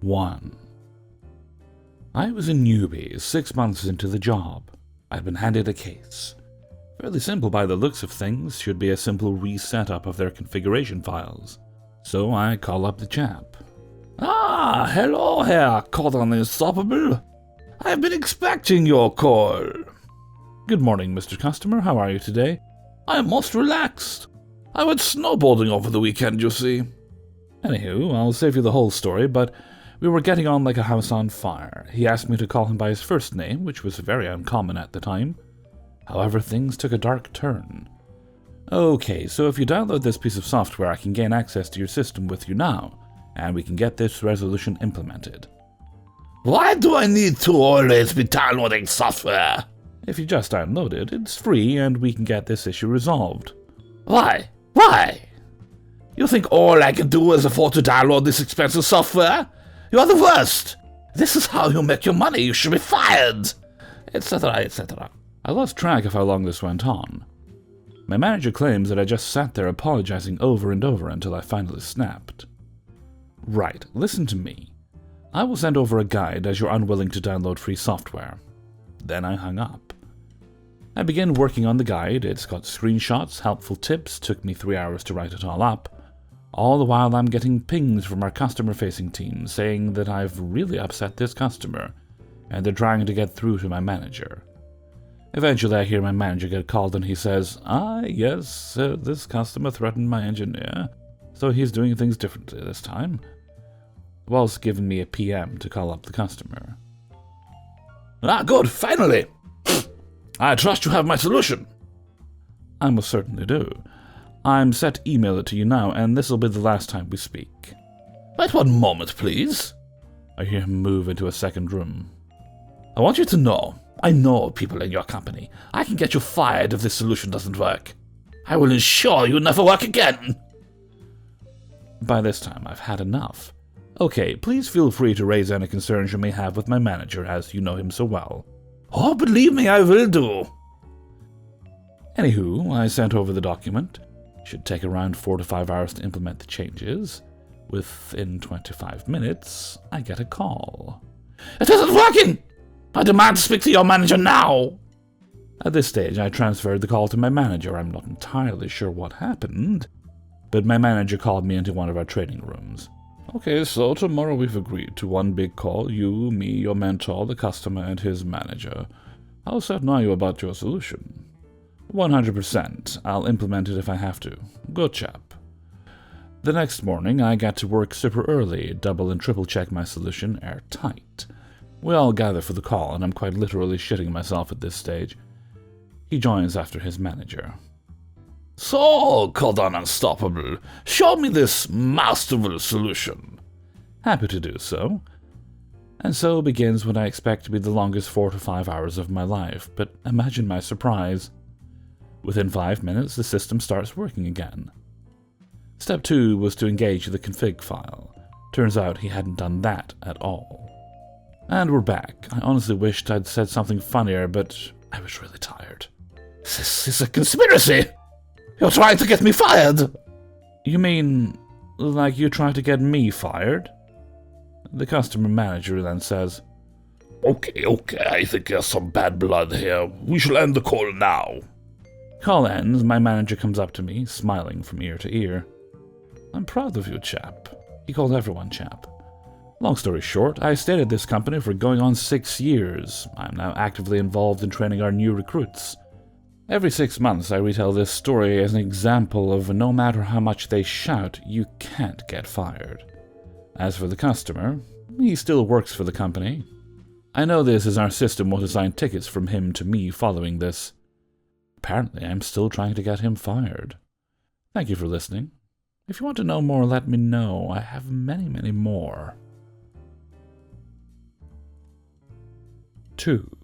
1. I was a newbie 6 months into the job. I'd been handed a case. Fairly simple by the looks of things, should be a simple resetup of their configuration files. So I call up the chap. Ah, hello, Herr Cordon Unstoppable. I've been expecting your call. Good morning, Mr. Customer. How are you today? I am most relaxed. I went snowboarding over the weekend, you see. Anywho, I'll save you the whole story, but we were getting on like a house on fire. He asked me to call him by his first name, which was very uncommon at the time. However, things took a dark turn. Okay, so if you download this piece of software, I can gain access to your system with you now, and we can get this resolution implemented. Why do I need to always be downloading software? If you just download it, it's free and we can get this issue resolved. Why? Why? You think all I can do is afford to download this expensive software? You are the worst! This is how you make your money, you should be fired! Etc., etc. I lost track of how long this went on. My manager claims that I just sat there apologizing over and over until I finally snapped. Right, listen to me. I will send over a guide as you're unwilling to download free software. Then I hung up. I began working on the guide. It's got screenshots, helpful tips, took me 3 hours to write it all up. All the while I'm getting pings from our customer-facing team saying that I've really upset this customer, and they're trying to get through to my manager. Eventually I hear my manager get called and he says, yes, this customer threatened my engineer, so he's doing things differently this time, whilst giving me a PM to call up the customer. Ah, good, finally! I trust you have my solution. I most certainly do. I'm set to email it to you now, and this will be the last time we speak. Wait one moment, please. I hear him move into a second room. I want you to know, I know people in your company. I can get you fired if this solution doesn't work. I will ensure you never work again. By this time, I've had enough. Okay, please feel free to raise any concerns you may have with my manager, as you know him so well. Oh, believe me, I will do. Anywho, I sent over the document. Should take around 4 to 5 hours to implement the changes. Within 25 minutes, I get a call. It isn't working! I demand to speak to your manager now! At this stage, I transferred the call to my manager. I'm not entirely sure what happened, but my manager called me into one of our training rooms. Okay, so tomorrow we've agreed to one big call, you, me, your mentor, the customer, and his manager. How certain are you about your solution? 100%. I'll implement it if I have to. Good chap. The next morning, I got to work super early, double and triple check my solution airtight. We all gather for the call, and I'm quite literally shitting myself at this stage. He joins after his manager. So, Cordon Unstoppable, show me this masterful solution. Happy to do so. And so begins what I expect to be the longest 4 to 5 hours of my life, but imagine my surprise. Within 5 minutes, the system starts working again. Step 2 was to engage the config file. Turns out he hadn't done that at all. And we're back. I honestly wished I'd said something funnier, but I was really tired. This is a conspiracy! You're trying to get me fired! You mean, like you tried to get me fired? The customer manager then says, Okay, I think there's some bad blood here. We shall end the call now. Call ends, my manager comes up to me, smiling from ear to ear. I'm proud of you, chap. He called everyone chap. Long story short, I stayed at this company for going on 6 years. I'm now actively involved in training our new recruits. Every 6 months I retell this story as an example of no matter how much they shout, you can't get fired. As for the customer, he still works for the company. I know this as our system won't assign tickets from him to me following this. Apparently I'm still trying to get him fired. Thank you for listening. If you want to know more, let me know. I have many more. 2.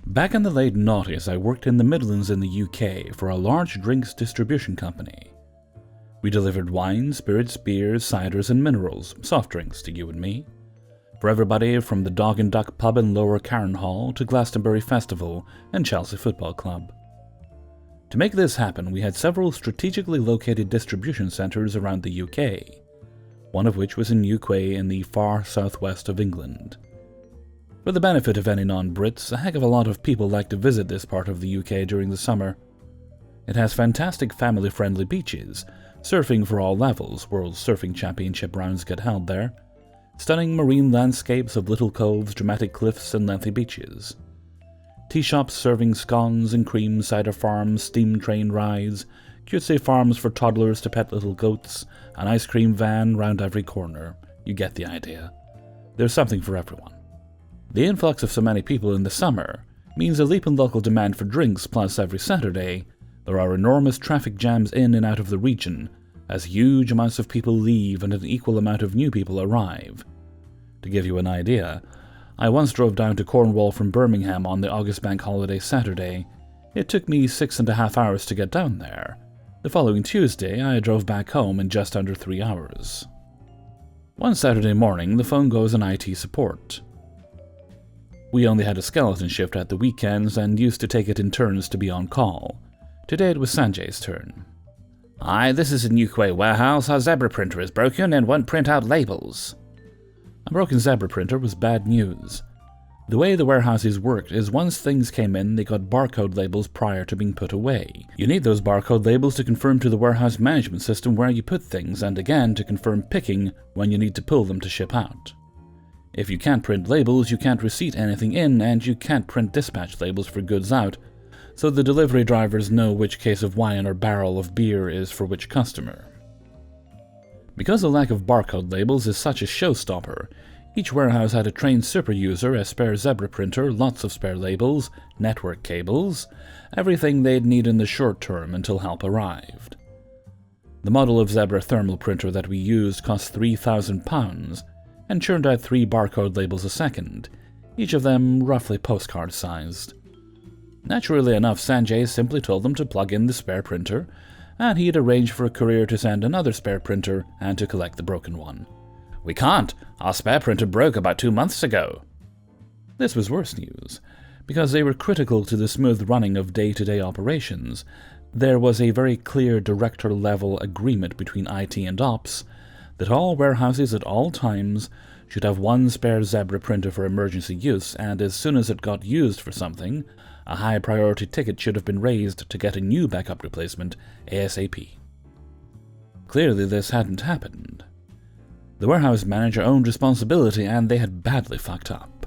Back in the late noughties, I worked in the Midlands in the UK for a large drinks distribution company. We delivered wine, spirits, beers, ciders, and minerals, soft drinks to you and me. For everybody from the Dog and Duck pub in Lower Carron Hall to Glastonbury Festival and Chelsea Football Club. To make this happen, we had several strategically located distribution centres around the UK. one of which was in Newquay in the far southwest of England. For the benefit of any non-Brits, a heck of a lot of people like to visit this part of the UK during the summer. It has fantastic family-friendly beaches, surfing for all levels, World Surfing Championship rounds get held there, stunning marine landscapes of little coves, dramatic cliffs, and lengthy beaches. Tea shops serving scones and cream, cider farms, steam train rides, cutesy farms for toddlers to pet little goats, an ice cream van round every corner. You get the idea. There's something for everyone. The influx of so many people in the summer means a leap in local demand for drinks, plus every Saturday there are enormous traffic jams in and out of the region as huge amounts of people leave and an equal amount of new people arrive. To give you an idea, I once drove down to Cornwall from Birmingham on the August Bank Holiday Saturday. It took me 6.5 hours to get down there. The following Tuesday, I drove back home in just under 3 hours. One Saturday morning, the phone goes on IT support. We only had a skeleton shift at the weekends and used to take it in turns to be on call. Today it was Sanjay's turn. Hi, this is a Newquay warehouse. Our zebra printer is broken and won't print out labels. A broken zebra printer was bad news. The way the warehouses worked is once things came in, they got barcode labels prior to being put away. You need those barcode labels to confirm to the warehouse management system where you put things, and again to confirm picking when you need to pull them to ship out. If you can't print labels, you can't receipt anything in, and you can't print dispatch labels for goods out, so the delivery drivers know which case of wine or barrel of beer is for which customer. Because the lack of barcode labels is such a showstopper, each warehouse had a trained super user, a spare zebra printer, lots of spare labels, network cables, everything they'd need in the short term until help arrived. The model of zebra thermal printer that we used cost £3,000 and churned out 3 barcode labels a second, each of them roughly postcard-sized. Naturally enough, Sanjay simply told them to plug in the spare printer, and he'd arranged for a courier to send another spare printer and to collect the broken one. We can't. Our spare printer broke about 2 months ago. This was worse news, because they were critical to the smooth running of day-to-day operations. There was a very clear director-level agreement between IT and Ops that all warehouses at all times should have one spare zebra printer for emergency use, and as soon as it got used for something, a high-priority ticket should have been raised to get a new backup replacement ASAP. Clearly this hadn't happened. The warehouse manager owned responsibility, and they had badly fucked up.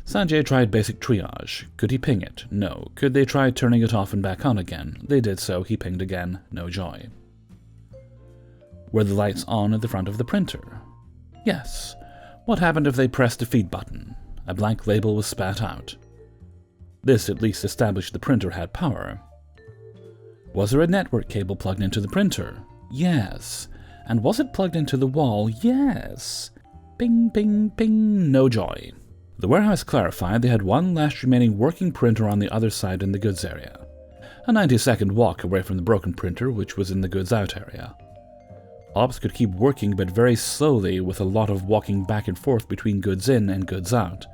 Sanjay tried basic triage. Could he ping it? No. Could they try turning it off and back on again? They did so. He pinged again. No joy. Were the lights on at the front of the printer? Yes. What happened if they pressed the feed button? A blank label was spat out. This at least established the printer had power. Was there a network cable plugged into the printer? Yes. And was it plugged into the wall? Yes. Ping, ping, ping. No joy. The warehouse clarified they had one last remaining working printer on the other side in the goods area. A 90-second walk away from the broken printer, which was in the goods out area. Ops could keep working, but very slowly, with a lot of walking back and forth between goods in and goods out.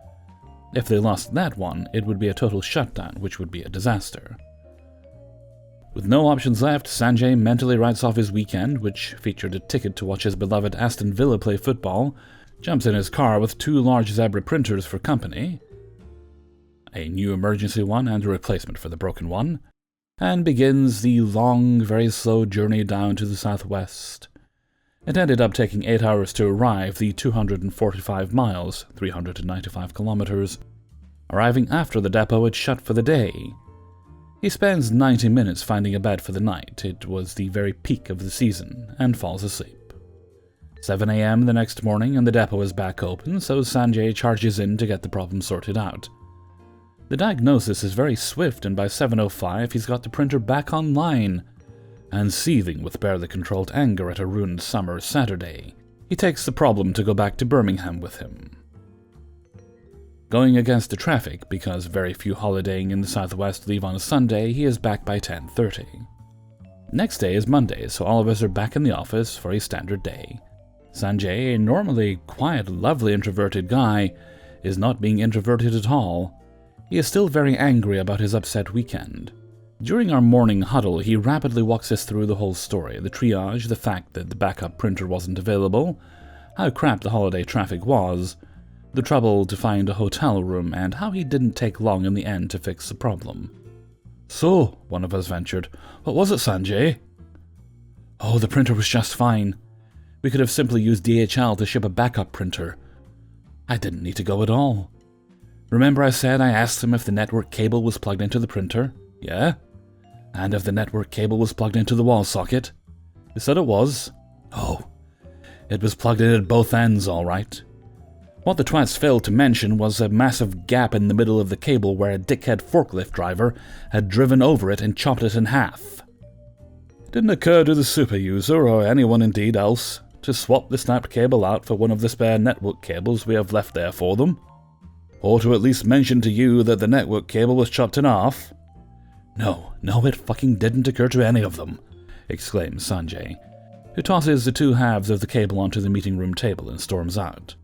If they lost that one, it would be a total shutdown, which would be a disaster. With no options left, Sanjay mentally writes off his weekend, which featured a ticket to watch his beloved Aston Villa play football, jumps in his car with 2 large zebra printers for company, a new emergency one and a replacement for the broken one, and begins the long, very slow journey down to the southwest. It ended up taking 8 hours to arrive, the 245 miles, 395 kilometers, arriving after the depot had shut for the day. He spends 90 minutes finding a bed for the night, it was the very peak of the season, and falls asleep. 7 a.m. the next morning and the depot is back open, so Sanjay charges in to get the problem sorted out. The diagnosis is very swift, and by 7:05 he's got the printer back online, and seething with barely controlled anger at a ruined summer Saturday. He takes the problem to go back to Birmingham with him. Going against the traffic, because very few holidaying in the southwest leave on a Sunday, he is back by 10:30. Next day is Monday, so all of us are back in the office for a standard day. Sanjay, a normally quiet, lovely introverted guy, is not being introverted at all. He is still very angry about his upset weekend. During our morning huddle, he rapidly walks us through the whole story, the triage, the fact that the backup printer wasn't available, how crap the holiday traffic was, the trouble to find a hotel room, and how he didn't take long in the end to fix the problem. "So," one of us ventured, "what was it, Sanjay?" "Oh, the printer was just fine. We could have simply used DHL to ship a backup printer. I didn't need to go at all. Remember I said I asked him if the network cable was plugged into the printer? Yeah? And if the network cable was plugged into the wall socket? He said it was. Oh, it was plugged in at both ends, all right. What the twats failed to mention was a massive gap in the middle of the cable where a dickhead forklift driver had driven over it and chopped it in half. It didn't occur to the super user, or anyone indeed else, to swap the snapped cable out for one of the spare network cables we have left there for them. Or to at least mention to you that the network cable was chopped in half. No, it fucking didn't occur to any of them, exclaims Sanjay, who tosses the two halves of the cable onto the meeting room table and storms out.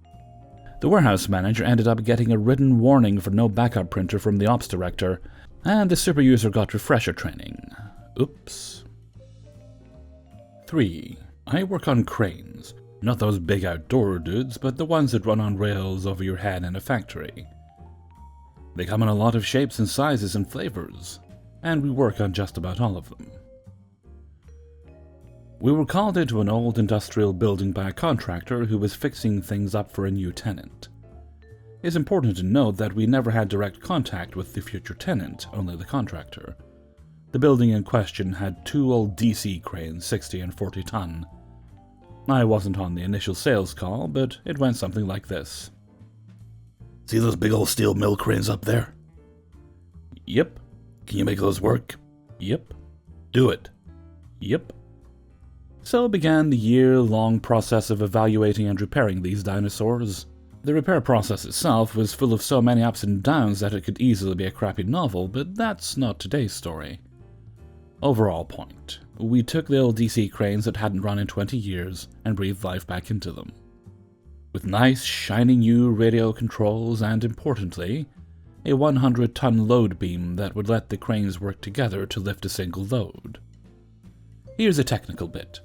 The warehouse manager ended up getting a written warning for no backup printer from the ops director, and the super user got refresher training. Oops. 3. I work on cranes. Not those big outdoor dudes, but the ones that run on rails over your head in a factory. They come in a lot of shapes and sizes and flavors, and we work on just about all of them. We were called into an old industrial building by a contractor who was fixing things up for a new tenant. It's important to note that we never had direct contact with the future tenant, only the contractor. The building in question had two old DC cranes, 60 and 40 ton. I wasn't on the initial sales call, but it went something like this. See those big old steel mill cranes up there? Yep. Can you make those work? Yep. Do it. Yep. So began the year-long process of evaluating and repairing these dinosaurs. The repair process itself was full of so many ups and downs that it could easily be a crappy novel, but that's not today's story. Overall point, we took the old DC cranes that hadn't run in 20 years and breathed life back into them. With nice, shiny new radio controls and, importantly, a 100-ton load beam that would let the cranes work together to lift a single load. Here's a technical bit.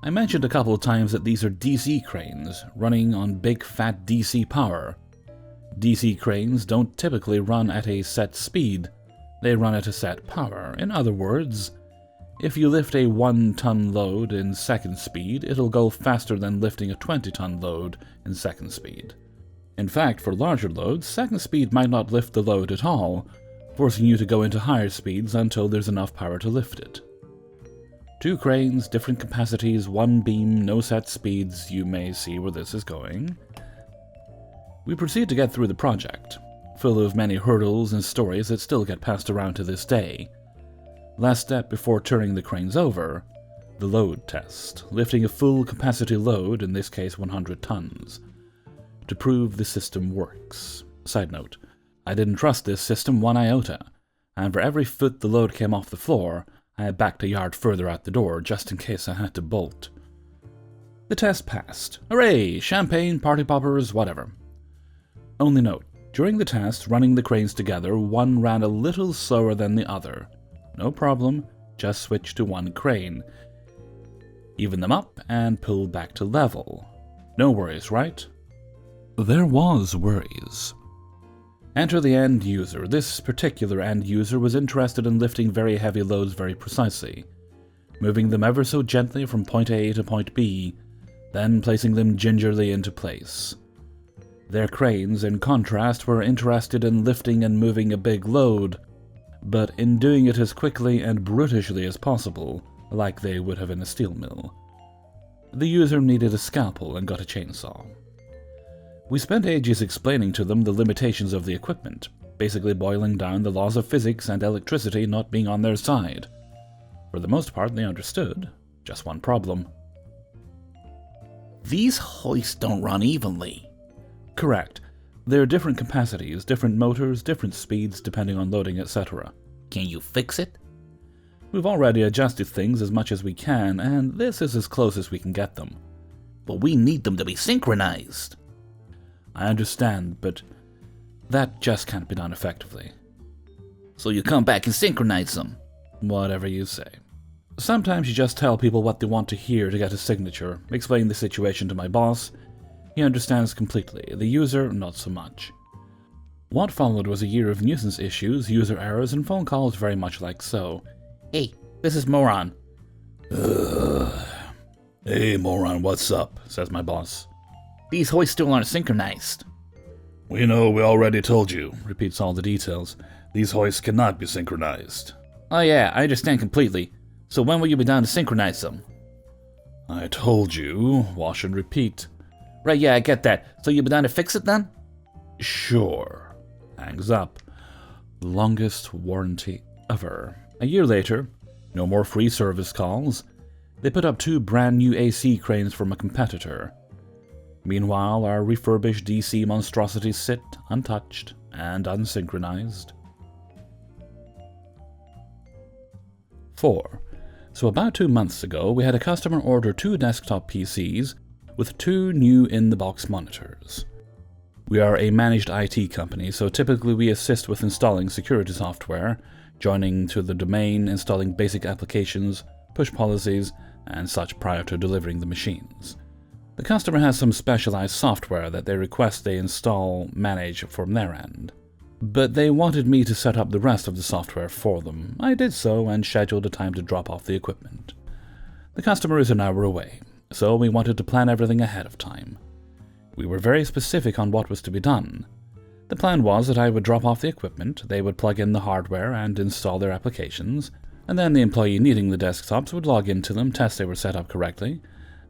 I mentioned a couple of times that these are DC cranes, running on big fat DC power. DC cranes don't typically run at a set speed, they run at a set power. In other words, if you lift a 1-ton load in second speed, it'll go faster than lifting a 20-ton load in second speed. In fact, for larger loads, second speed might not lift the load at all, forcing you to go into higher speeds until there's enough power to lift it. 2 cranes, different capacities, 1 beam, no set speeds. You may see where this is going. We proceed to get through the project, full of many hurdles and stories that still get passed around to this day. Last step before turning the cranes over, the load test, lifting a full capacity load, in this case 100 tons, to prove the system works. Side note, I didn't trust this system one iota, and for every foot the load came off the floor, I backed a yard further out the door just in case I had to bolt. The test passed. Hooray! Champagne, party poppers, whatever. Only note, during the test, running the cranes together, one ran a little slower than the other. No problem, just switch to one crane. Even them up and pull back to level. No worries, right? There was worries. Enter the end user. This particular end user was interested in lifting very heavy loads very precisely, moving them ever so gently from point A to point B, then placing them gingerly into place. Their cranes, in contrast, were interested in lifting and moving a big load, but in doing it as quickly and brutishly as possible, like they would have in a steel mill. The user needed a scalpel and got a chainsaw. We spent ages explaining to them the limitations of the equipment, basically boiling down the laws of physics and electricity not being on their side. For the most part, they understood. Just one problem. These hoists don't run evenly. Correct. There are different capacities, different motors, different speeds depending on loading, etc. Can you fix it? We've already adjusted things as much as we can, and this is as close as we can get them. But we need them to be synchronized. I understand, but that just can't be done effectively. So you come back and synchronize them? Whatever you say. Sometimes you just tell people what they want to hear to get a signature, explain the situation to my boss. He understands completely, the user not so much. What followed was a year of nuisance issues, user errors, and phone calls very much like so. Hey, this is Moron. Hey, Moron, what's up? Says my boss. These hoists still aren't synchronized. We know, we already told you, repeats all the details. These hoists cannot be synchronized. Oh yeah, I understand completely. So when will you be down to synchronize them? I told you, wash and repeat. Right, yeah, I get that. So you'll be down to fix it then? Sure. Hangs up. Longest warranty ever. A year later, no more free service calls. They put up 2 brand new AC cranes from a competitor. Meanwhile, our refurbished DC monstrosities sit untouched and unsynchronized. 4. So about 2 months ago, we had a customer order 2 desktop PCs with 2 new in-the-box monitors. We are a managed IT company, so typically we assist with installing security software, joining to the domain, installing basic applications, push policies, and such prior to delivering the machines. The customer has some specialized software that they request they install, manage from their end. But they wanted me to set up the rest of the software for them. I did so and scheduled a time to drop off the equipment. The customer is an hour away, so we wanted to plan everything ahead of time. We were very specific on what was to be done. The plan was that I would drop off the equipment, they would plug in the hardware and install their applications, and then the employee needing the desktops would log into them, test they were set up correctly,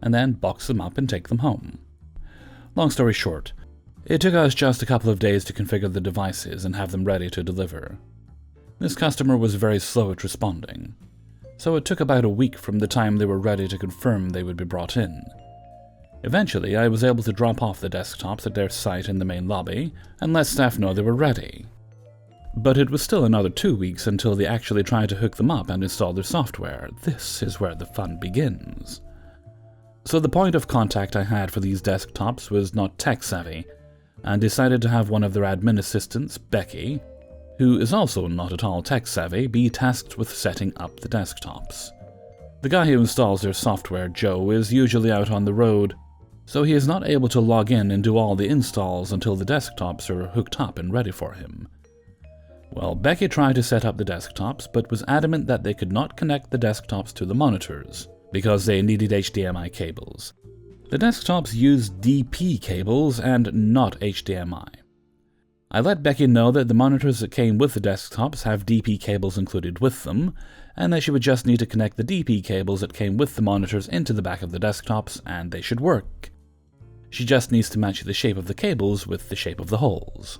and then box them up and take them home. Long story short, it took us just a couple of days to configure the devices and have them ready to deliver. This customer was very slow at responding, so it took about a week from the time they were ready to confirm they would be brought in. Eventually, I was able to drop off the desktops at their site in the main lobby and let staff know they were ready. But it was still another 2 weeks until they actually tried to hook them up and install their software. This is where the fun begins. So the point of contact I had for these desktops was not tech-savvy, and decided to have one of their admin assistants, Becky, who is also not at all tech-savvy, be tasked with setting up the desktops. The guy who installs their software, Joe, is usually out on the road, so he is not able to log in and do all the installs until the desktops are hooked up and ready for him. Well, Becky tried to set up the desktops, but was adamant that they could not connect the desktops to the monitors, because they needed HDMI cables. The desktops use DP cables and not HDMI. I let Becky know that the monitors that came with the desktops have DP cables included with them, and that she would just need to connect the DP cables that came with the monitors into the back of the desktops, and they should work. She just needs to match the shape of the cables with the shape of the holes.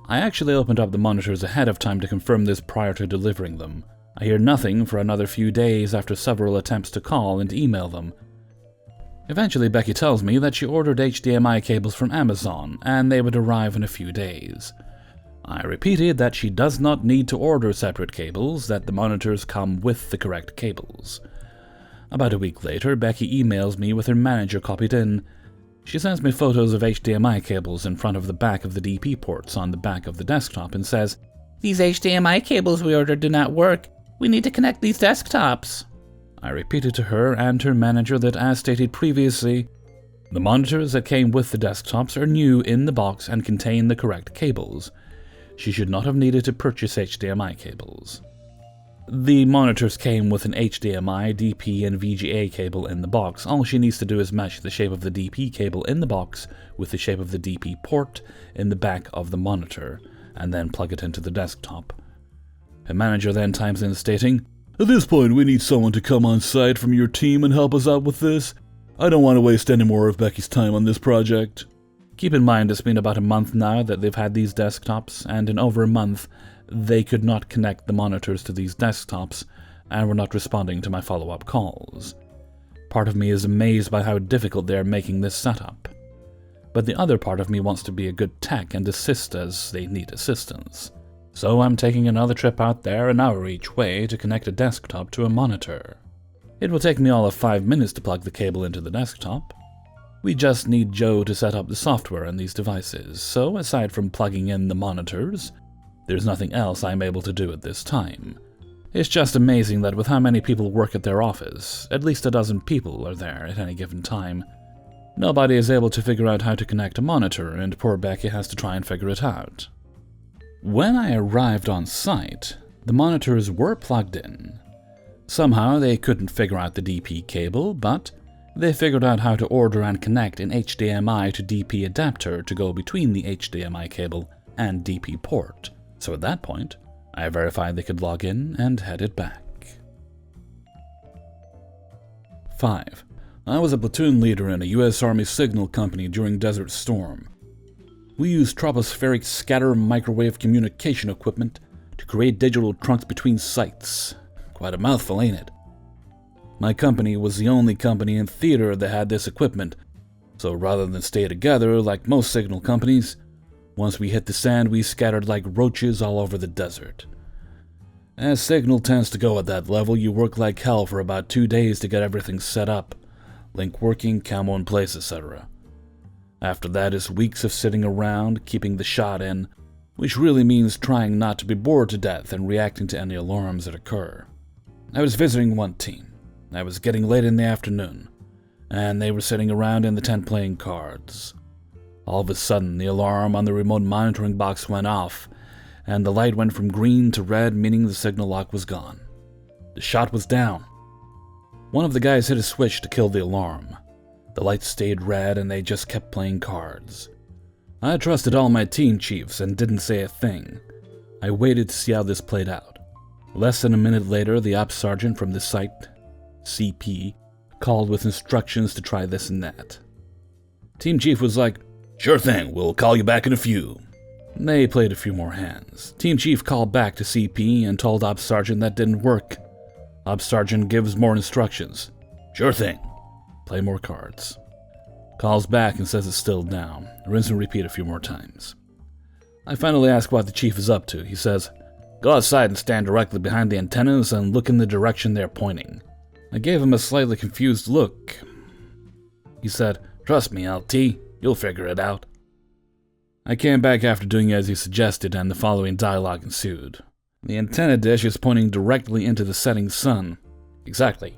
I actually opened up the monitors ahead of time to confirm this prior to delivering them. I hear nothing for another few days after several attempts to call and email them. Eventually, Becky tells me that she ordered HDMI cables from Amazon, and they would arrive in a few days. I repeated that she does not need to order separate cables, that the monitors come with the correct cables. About a week later, Becky emails me with her manager copied in. She sends me photos of HDMI cables in front of the back of the DP ports on the back of the desktop and says, "These HDMI cables we ordered do not work. We need to connect these desktops." I repeated to her and her manager that, as stated previously, the monitors that came with the desktops are new in the box and contain the correct cables. She should not have needed to purchase HDMI cables. The monitors came with an HDMI, DP, and VGA cable in the box. All she needs to do is match the shape of the DP cable in the box with the shape of the DP port in the back of the monitor, and then plug it into the desktop. Her manager then chimes in stating, "At this point, we need someone to come on site from your team and help us out with this. I don't want to waste any more of Becky's time on this project." Keep in mind, it's been about a month now that they've had these desktops, and in over a month, they could not connect the monitors to these desktops, and were not responding to my follow-up calls. Part of me is amazed by how difficult they are making this setup. But the other part of me wants to be a good tech and assist as they need assistance. So I'm taking another trip out there, an hour each way, to connect a desktop to a monitor. It will take me all of 5 minutes to plug the cable into the desktop. We just need Joe to set up the software on these devices, so aside from plugging in the monitors, there's nothing else I'm able to do at this time. It's just amazing that with how many people work at their office, at least a dozen people are there at any given time, nobody is able to figure out how to connect a monitor, and poor Becky has to try and figure it out. When I arrived on site, the monitors were plugged in. Somehow they couldn't figure out the DP cable, but they figured out how to order and connect an HDMI to DP adapter to go between the HDMI cable and DP port. So at that point, I verified they could log in and headed back. 5. I was a platoon leader in a U.S. Army signal company during Desert Storm. We used tropospheric scatter microwave communication equipment to create digital trunks between sites. Quite a mouthful, ain't it? My company was the only company in theater that had this equipment, so rather than stay together like most signal companies, once we hit the sand we scattered like roaches all over the desert. As signal tends to go at that level, you work like hell for about 2 days to get everything set up, link working, camo in place, etc. After that is weeks of sitting around, keeping the shot in, which really means trying not to be bored to death and reacting to any alarms that occur. I was visiting one team. I was getting late in the afternoon, and they were sitting around in the tent playing cards. All of a sudden, the alarm on the remote monitoring box went off, and the light went from green to red, meaning the signal lock was gone. The shot was down. One of the guys hit a switch to kill the alarm. The light stayed red, and they just kept playing cards. I trusted all my team chiefs and didn't say a thing. I waited to see how this played out. Less than a minute later, the ops sergeant from the site, CP, called with instructions to try this and that. Team chief was like, "Sure thing, we'll call you back in a few." They played a few more hands. Team chief called back to CP and told ops sergeant that didn't work. Ops sergeant gives more instructions. "Sure thing. Play more cards." Calls back and says it's still down. Rinse and repeat a few more times. I finally ask what the chief is up to. He says, "Go outside and stand directly behind the antennas and look in the direction they're pointing." I gave him a slightly confused look. He said, "Trust me, LT, you'll figure it out." I came back after doing as he suggested, and the following dialogue ensued. The antenna dish is pointing directly into the setting sun. Exactly.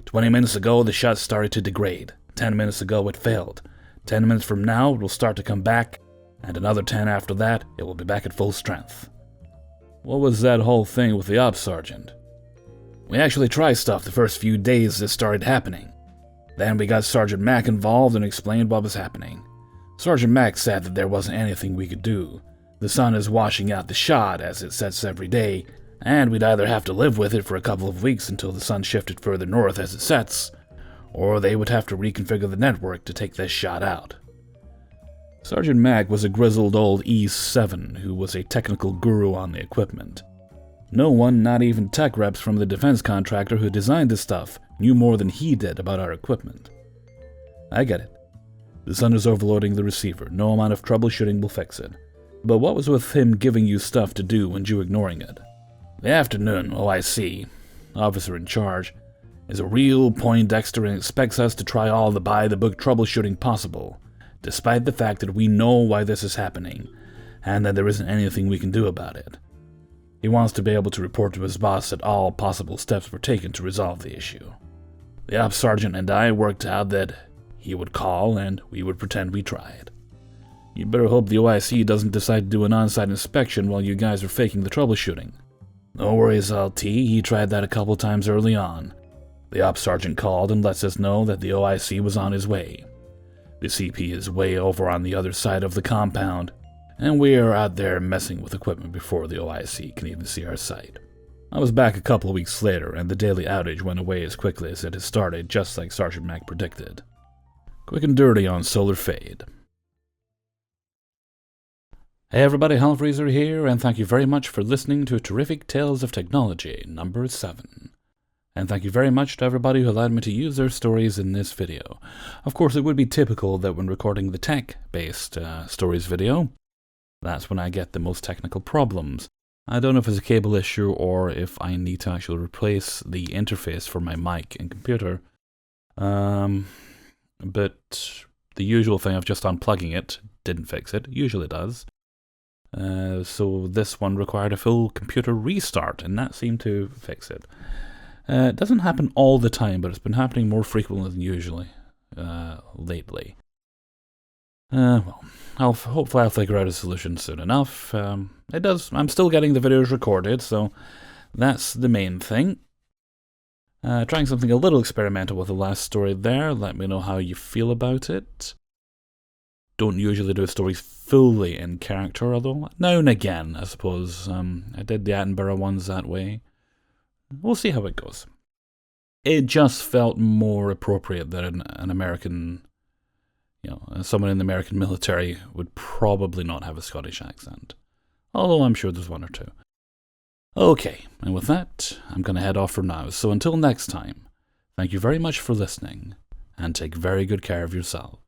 20 minutes ago, the shot started to degrade. 10 minutes ago, it failed. 10 minutes from now, it will start to come back, and another 10 after that, it will be back at full strength. What was that whole thing with the ops sergeant? We actually tried stuff the first few days this started happening. Then we got Sergeant Mac involved and explained what was happening. Sergeant Mac said that there wasn't anything we could do. The sun is washing out the shot as it sets every day, and we'd either have to live with it for a couple of weeks until the sun shifted further north as it sets, or they would have to reconfigure the network to take this shot out. Sergeant Mac was a grizzled old E7 who was a technical guru on the equipment. No one, not even tech reps from the defense contractor who designed this stuff, knew more than he did about our equipment. I get it. The sun is overloading the receiver. No amount of troubleshooting will fix it. But what was with him giving you stuff to do and you ignoring it? The afternoon OIC, officer in charge, is a real Poindexter and expects us to try all the by-the-book troubleshooting possible, despite the fact that we know why this is happening, and that there isn't anything we can do about it. He wants to be able to report to his boss that all possible steps were taken to resolve the issue. The ops sergeant and I worked out that he would call and we would pretend we tried. You better hope the OIC doesn't decide to do an on-site inspection while you guys are faking the troubleshooting. No worries, LT, he tried that a couple times early on. The ops sergeant called and lets us know that the OIC was on his way. The CP is way over on the other side of the compound, and we are out there messing with equipment before the OIC can even see our site. I was back a couple of weeks later, and the daily outage went away as quickly as it had started, just like Sergeant Mac predicted. Quick and dirty on Solar Fade. Hey everybody, Hellfreezer here, and thank you very much for listening to Terrific Tales of Technology, number 7. And thank you very much to everybody who allowed me to use their stories in this video. Of course, it would be typical that when recording the tech-based stories video, that's when I get the most technical problems. I don't know if it's a cable issue or if I need to actually replace the interface for my mic and computer. But the usual thing of just unplugging it didn't fix it. Usually does. So this one required a full computer restart, and that seemed to fix it. It doesn't happen all the time, but it's been happening more frequently than usually lately. Well, hopefully I'll figure out a solution soon enough. It does. I'm still getting the videos recorded, so that's the main thing. Trying something a little experimental with the last story there. Let me know how you feel about it. Don't usually do stories fully in character, although now and again, I suppose. I did the Attenborough ones that way. We'll see how it goes. It just felt more appropriate that an American, someone in the American military would probably not have a Scottish accent. Although I'm sure there's one or two. Okay, and with that, I'm going to head off for now. So until next time, thank you very much for listening, and take very good care of yourself.